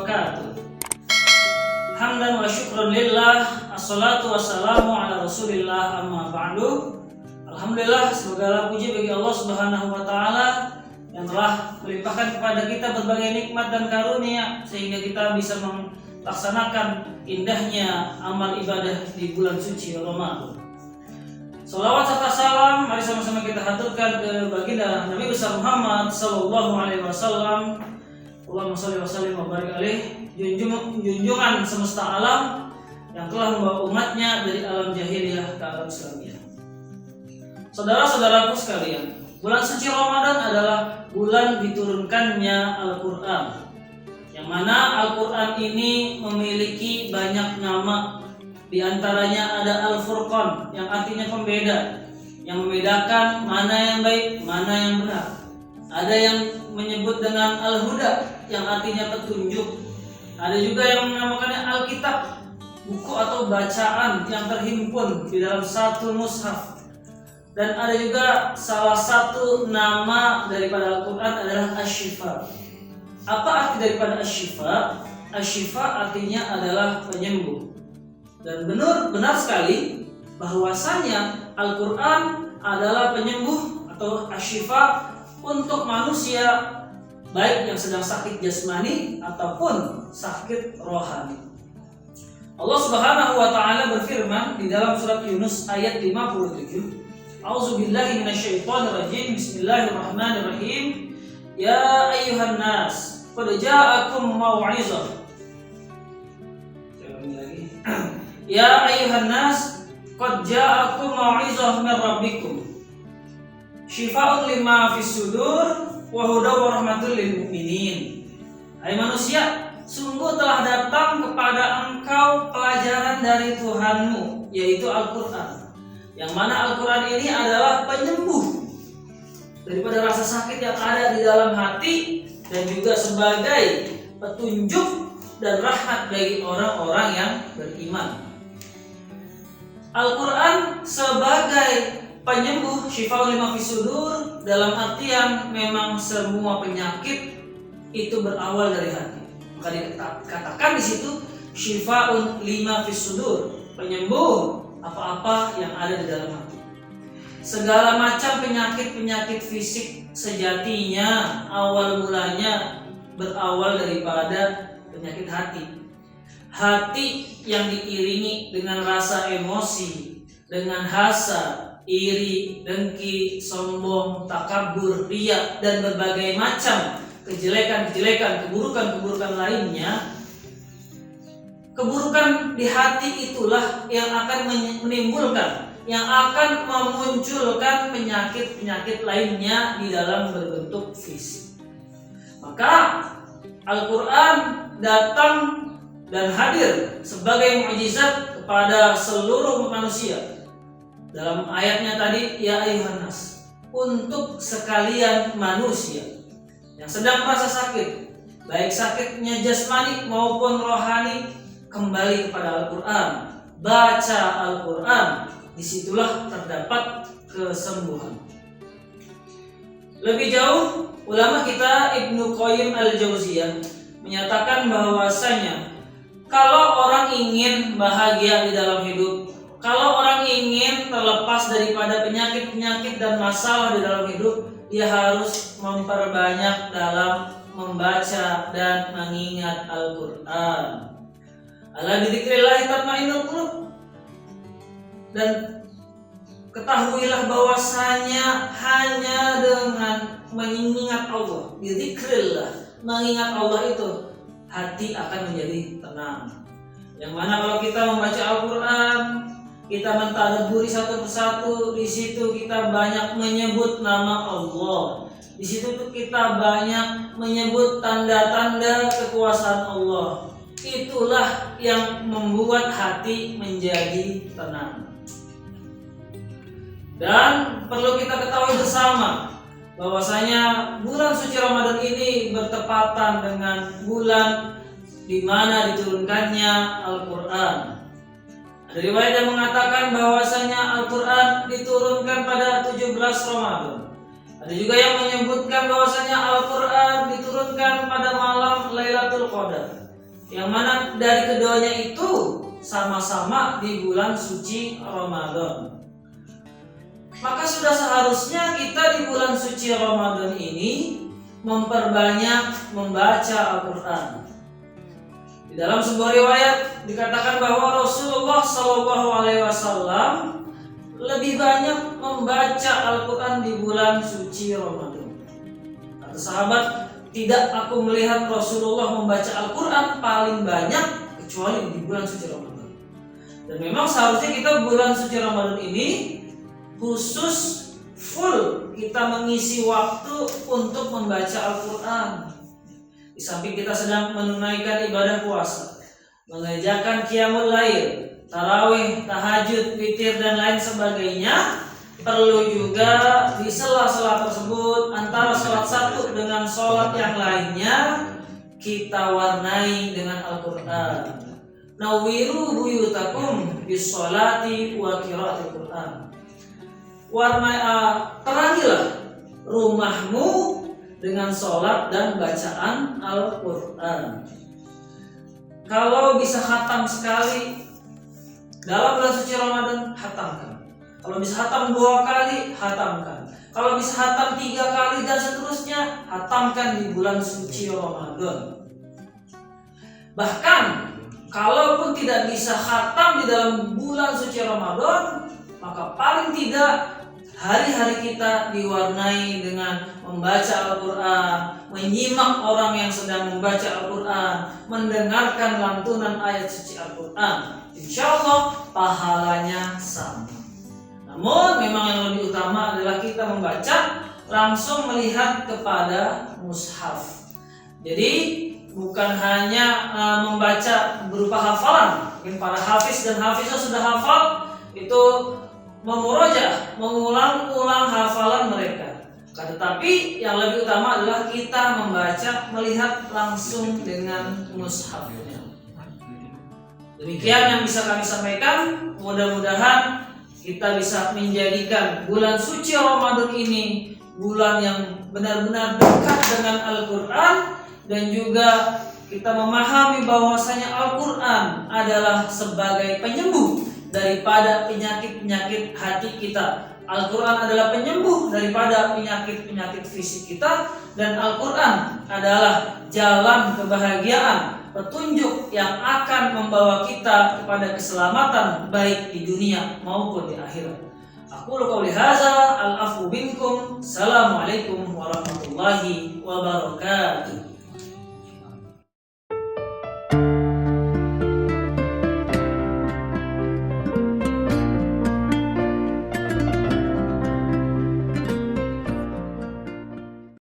wabarakatuh. Hamdan wa syukran lillah, assalatu wassalamu ala rasulillah, amma ba'du. Alhamdulillah, segala puji bagi Allah Subhanahu wa Ta'ala yang telah melimpahkan kepada kita berbagai nikmat dan karunia sehingga kita bisa melaksanakan indahnya amal ibadah di bulan suci Ramadan. Salawat serta salam mari sama-sama kita haturkan ke baginda Nabi besar Muhammad sallallahu alaihi wasallam. Allahumma shalli wa sallim wa barik alaih, junjungan semesta alam yang telah membawa umatnya dari alam jahiliyah ke alam Islamiyah. Saudara-saudaraku sekalian, bulan suci Ramadan adalah bulan diturunkannya Al-Quran, yang mana Al-Quran ini memiliki banyak nama. Di antaranya ada Al-Furqan yang artinya pembeda, yang membedakan mana yang baik, mana yang benar. Ada yang menyebut dengan Al-Huda yang artinya petunjuk. Ada juga yang menamakannya Alkitab, buku atau bacaan yang terhimpun di dalam satu mushaf. Dan ada juga salah satu nama daripada Al-Quran adalah Asy-Syifa. Apa arti daripada Asy-Syifa? Asy-Syifa artinya adalah penyembuh. Dan benar sekali bahwasanya Al-Quran adalah penyembuh atau Asy-Syifa untuk manusia, baik yang sedang sakit jasmani ataupun sakit rohani. Allah Subhanahu wa Ta'ala berfirman di dalam surat Yunus ayat 57, A'udzubillahi minasyaitonirrajim, Bismillahirrahmanirrahim. Ya ayyuhan nas, qad ja'akum mau'izah. Ya ayyuhan nas, qad ja'akum mau'izah min rabbikum, syifa'un lima fis sudur wa hudaw wa rahmatul lil mu'minin. Hai manusia, sungguh telah datang kepada engkau pelajaran dari Tuhanmu, yaitu Al-Quran, yang mana Al-Quran ini adalah penyembuh daripada rasa sakit yang ada di dalam hati dan juga sebagai petunjuk dan rahmat bagi orang-orang yang beriman. Al-Quran sebagai penyembuh, syifa'un lima fis sudur, dalam artian memang semua penyakit itu berawal dari hati. Maka dikatakan di situ syifa'un lima fis sudur, penyembuh apa-apa yang ada di dalam hati. Segala macam penyakit fisik sejatinya awal mulanya berawal daripada penyakit hati. Hati yang diiringi dengan rasa emosi, dengan hasad, iri, dengki, sombong, takabur, riya, dan berbagai macam kejelekan-kejelekan, keburukan-keburukan lainnya. Keburukan di hati itulah yang akan menimbulkan, yang akan memunculkan penyakit-penyakit lainnya di dalam berbentuk fisik. Maka Al-Quran datang dan hadir sebagai mukjizat kepada seluruh manusia. Dalam ayatnya tadi, ya ayyuhan nas, untuk sekalian manusia yang sedang merasa sakit, baik sakitnya jasmani maupun rohani, kembali kepada Al-Quran, baca Al-Quran, disitulah terdapat kesembuhan. Lebih jauh, ulama kita Ibnu Qayyim al-Jauziyah menyatakan bahwasanya kalau orang ingin bahagia di dalam hidup, kalau orang ingin terlepas daripada penyakit-penyakit dan masalah di dalam hidup, dia harus memperbanyak dalam membaca dan mengingat Al-Quran. Ala bidzikrillah tatmainnul qulub. Dan ketahuilah bahwasanya hanya dengan mengingat Allah, bidzikrillah, mengingat Allah itu hati akan menjadi tenang. Yang mana kalau kita membaca Al-Quran, kita mentadabburi satu persatu, di situ kita banyak menyebut nama Allah. Di situ kita banyak menyebut tanda-tanda kekuasaan Allah. Itulah yang membuat hati menjadi tenang. Dan perlu kita ketahui bersama bahwasanya bulan suci Ramadan ini bertepatan dengan bulan di mana diturunkannya Al-Quran. Ada riwayat yang mengatakan bahwasanya Al-Quran diturunkan pada 17 Ramadan. Ada juga yang menyebutkan bahwasanya Al-Quran diturunkan pada malam Lailatul Qadar. yang mana dari keduanya itu sama-sama di bulan suci Ramadan. Maka sudah seharusnya kita di bulan suci Ramadan ini memperbanyak membaca Al-Quran. Di dalam sebuah riwayat dikatakan bahwa Rasulullah SAW lebih banyak membaca Al-Quran di bulan suci Ramadan. Kata sahabat, tidak aku melihat Rasulullah membaca Al-Quran paling banyak kecuali di bulan suci Ramadan. Dan memang seharusnya kita bulan suci Ramadan ini khusus full kita mengisi waktu untuk membaca Al-Quran. Di samping kita sedang menunaikan ibadah puasa, mengerjakan qiyamul lail, tarawih, tahajud, witir dan lain sebagainya, perlu juga di sela-sela tersebut antara sholat satu dengan sholat yang lainnya kita warnai dengan Al-Quran. Nawwiru buyutakum bis sholati wa qiraatil Quran. Terangilah rumahmu dengan sholat dan bacaan Al-Quran. Kalau bisa khatam sekali dalam bulan suci Ramadan, khatamkan. Kalau bisa khatam 2 kali, khatamkan. Kalau bisa khatam 3 kali dan seterusnya, khatamkan di bulan suci Ramadan. Bahkan kalaupun tidak bisa khatam di dalam bulan suci Ramadan, maka paling tidak hari-hari kita diwarnai dengan membaca Al-Quran, menyimak orang yang sedang membaca Al-Quran, mendengarkan lantunan ayat suci Al-Quran. Insya Allah pahalanya sama. Namun memang yang lebih utama adalah kita membaca langsung melihat kepada mushaf. Jadi bukan hanya membaca berupa hafalan. Mungkin para hafiz dan hafizah sudah hafal, itu memurojaah, mengulang-ulang hafalan mereka. Tetapi yang lebih utama adalah kita membaca, melihat langsung dengan mushafnya. Demikian yang bisa kami sampaikan. Mudah-mudahan kita bisa menjadikan bulan suci Ramadan ini bulan yang benar-benar dekat dengan Al-Quran, dan juga kita memahami bahwasanya Al-Quran adalah sebagai penyembuh daripada penyakit-penyakit hati kita. Al-Quran adalah penyembuh daripada penyakit-penyakit fisik kita, dan Al-Quran adalah jalan kebahagiaan, petunjuk yang akan membawa kita kepada keselamatan baik di dunia maupun di akhirat. Aku qouli hadza, al-afwu minkum. Assalamualaikum warahmatullahi wabarakatuh.